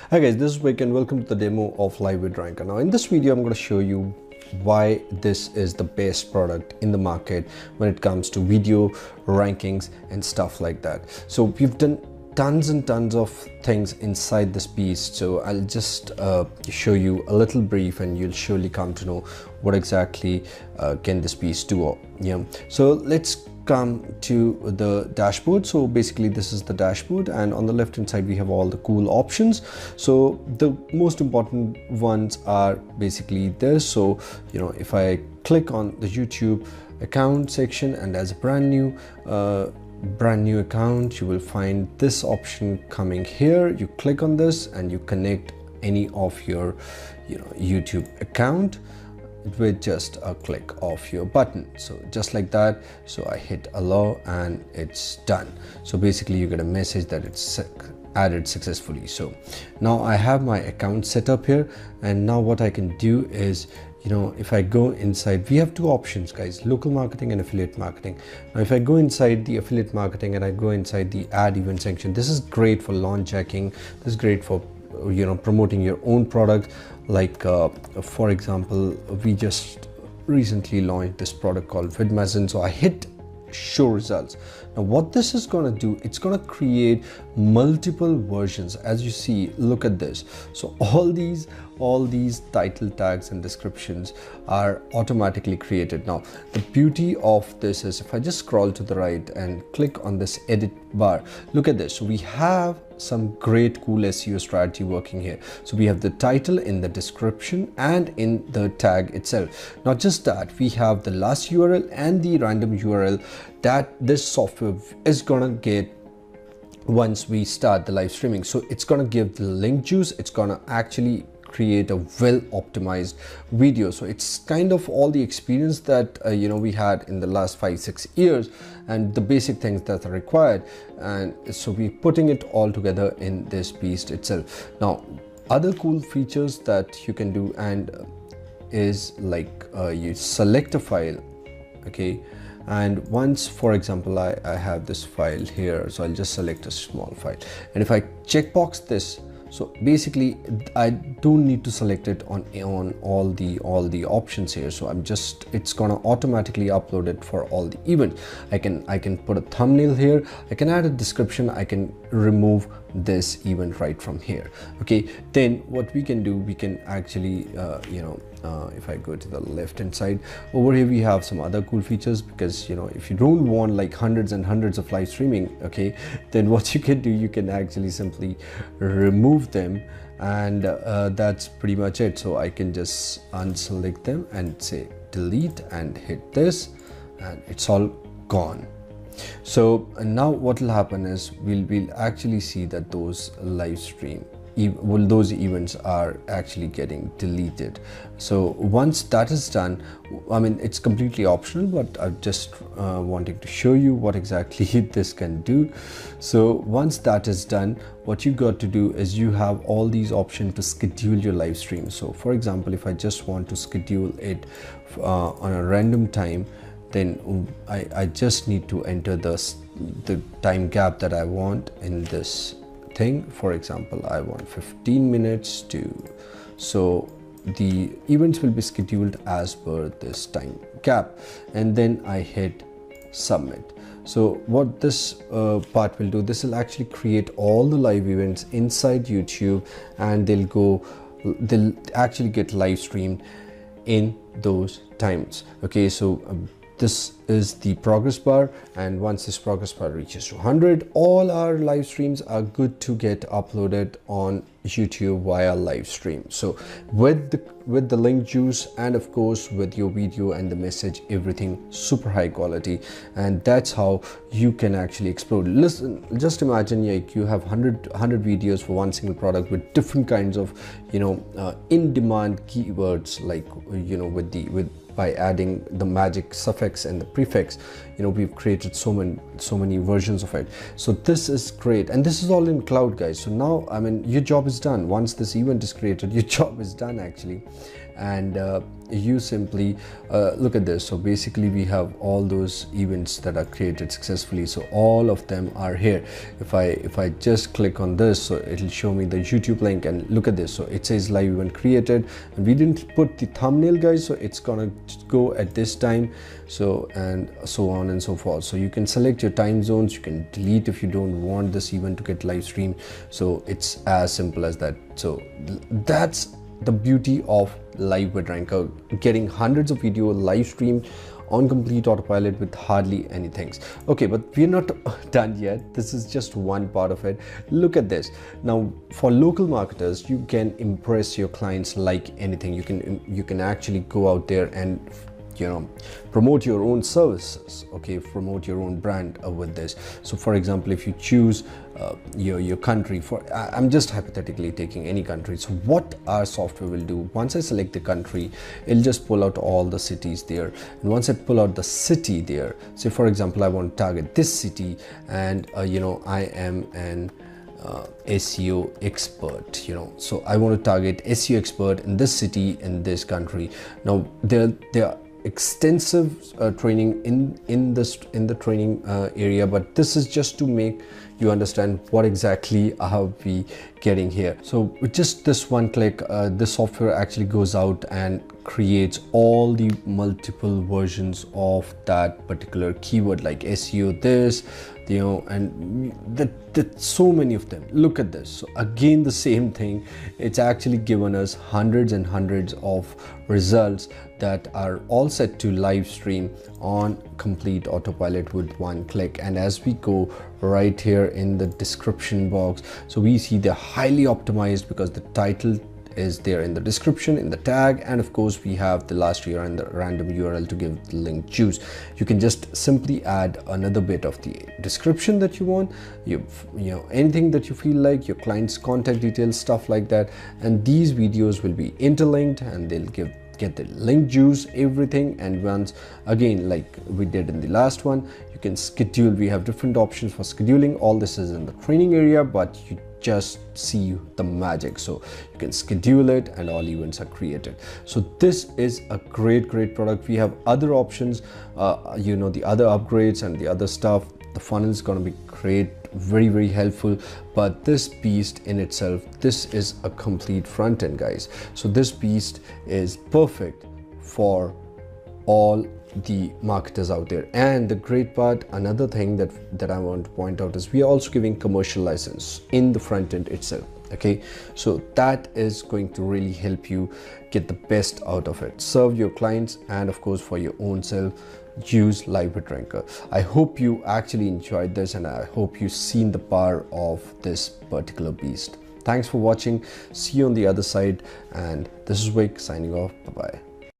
Hi guys, this is Vic and welcome to the demo of LiveVidRanker. Now in this video I'm going to show you why this is the best product in the market when it comes to video rankings and stuff like that. So we've done tons and tons of things inside this beast, so I'll just show you a little brief and you'll surely come to know what exactly can this beast do. So let's come to the dashboard. So basically this is the dashboard, and on the left hand side we have all the cool options. So the most important ones are basically this. So if I click on the YouTube account section, and as a brand new account, you will find this option coming here. You click on this and you connect any of your YouTube account with just a click of your button. So just like that. So I hit allow and it's done. So basically you get a message that it's added successfully. So now I have my account set up here, and now what I can do is, if I go inside, we have two options guys, local marketing and affiliate marketing. Now if I go inside the affiliate marketing and I go inside the ad event section, this is great for launch hacking. This is great for promoting your own product. Like for example, we just recently launched this product called VidMazin. So I hit show results. Now what this is going to do, it's going to create multiple versions. As you see, look at this. So all these title tags and descriptions are automatically created. Now the beauty of this is, if I just scroll to the right and click on this edit bar, look at this. So we have some great cool SEO strategy working here. So we have the title in the description and in the tag itself. Not just that, we have the last URL and the random URL that this software is gonna get once we start the live streaming. So it's gonna give the link juice. It's gonna actually create a well optimized video. So it's kind of all the experience that we had in the last 5-6 years, and the basic things that are required, and so we're putting it all together in this beast itself. Now other cool features that you can do and is like you select a file, okay, and once, for example, I have this file here, so I'll just select a small file, and if I checkbox this, so basically I don't need to select it on all the options here. So it's gonna automatically upload it for all the events. I can put a thumbnail here, I can add a description, I can remove this event right from here. Okay, then what we can do, we can actually if I go to the left hand side over here, we have some other cool features, because if you don't want like hundreds and hundreds of live streaming, okay, then what you can do, you can actually simply remove them, and that's pretty much it. So I can just unselect them and say delete and hit this, and it's all gone. So now what will happen is we'll actually see that those live stream, those events are actually getting deleted. So once that is done, I mean, it's completely optional, but I'm just wanting to show you what exactly this can do. So once that is done, what you got to do is you have all these options to schedule your live stream. So for example, if I just want to schedule it on a random time, then I just need to enter the time gap that I want in this thing. For example, I want 15 minutes so the events will be scheduled as per this time gap, and then I hit submit. So what this part will do, this will actually create all the live events inside YouTube, and they'll actually get live streamed in those times. Okay, so this is the progress bar, and once this progress bar reaches to 100, all our live streams are good to get uploaded on YouTube via live stream. So with the link juice, and of course with your video and the message, everything super high quality, and that's how you can actually explode. Listen, just imagine like you have 100 videos for one single product with different kinds of in demand keywords, like with by adding the magic suffix and the prefix. You know, we've created so many versions of it. So this is great, and this is all in cloud, guys. So now, I mean, your job is done. Once this event is created, your job is done actually. And you simply look at this. So basically we have all those events that are created successfully, so all of them are here. If I just click on this, so it'll show me the YouTube link, and look at this. So it says live event created, and we didn't put the thumbnail, guys, so it's gonna go at this time, so and so on and so forth. So you can select your time zones, you can delete if you don't want this event to get live streamed. So it's as simple as that. So that's the beauty of LiveVidRanker, getting hundreds of video live streamed on complete autopilot with hardly anything. Okay, but we're not done yet. This is just one part of it. Look at this. Now, for local marketers, you can impress your clients like anything. You can actually go out there and, you know, promote your own services, okay, promote your own brand with this. So for example, if you choose your country, for I'm just hypothetically taking any country. So what our software will do, once I select the country, it'll just pull out all the cities there, and once I pull out the city there, say for example I want to target this city, and you know, I am an SEO expert, you know, so I want to target SEO expert in this city, in this country. Now there are extensive training in the training area, but this is just to make you understand what exactly are we getting here. So with just this one click, this software actually goes out and creates all the multiple versions of that particular keyword, like SEO this, you know, and that so many of them. Look at this. So again, the same thing. It's actually given us hundreds and hundreds of results that are all set to live stream on complete autopilot with one click. And as we go right here in the description box, so we see they're highly optimized because the title is there in the description, in the tag, and of course we have the last year and the random URL to give the link juice. You can just simply add another bit of the description that you want, you know, anything that you feel like, your client's contact details, stuff like that, and these videos will be interlinked and they'll get the link juice, everything. And once again, like we did in the last one, you can schedule. We have different options for scheduling. All this is in the training area, but you just see the magic. So you can schedule it and all events are created. So this is a great product. We have other options, you know, the other upgrades and the other stuff. The funnel is going to be great, very helpful, but this beast in itself, this is a complete front end, guys. So this beast is perfect for all the marketers out there. And the great part, another thing that I want to point out, is we are also giving commercial license in the front end itself. Okay, so that is going to really help you get the best out of it, serve your clients, and of course for your own self, use LiveVidRanker. I hope you actually enjoyed this, and I hope you've seen the power of this particular beast. Thanks for watching. See you on the other side, and this is Vic signing off. Bye bye.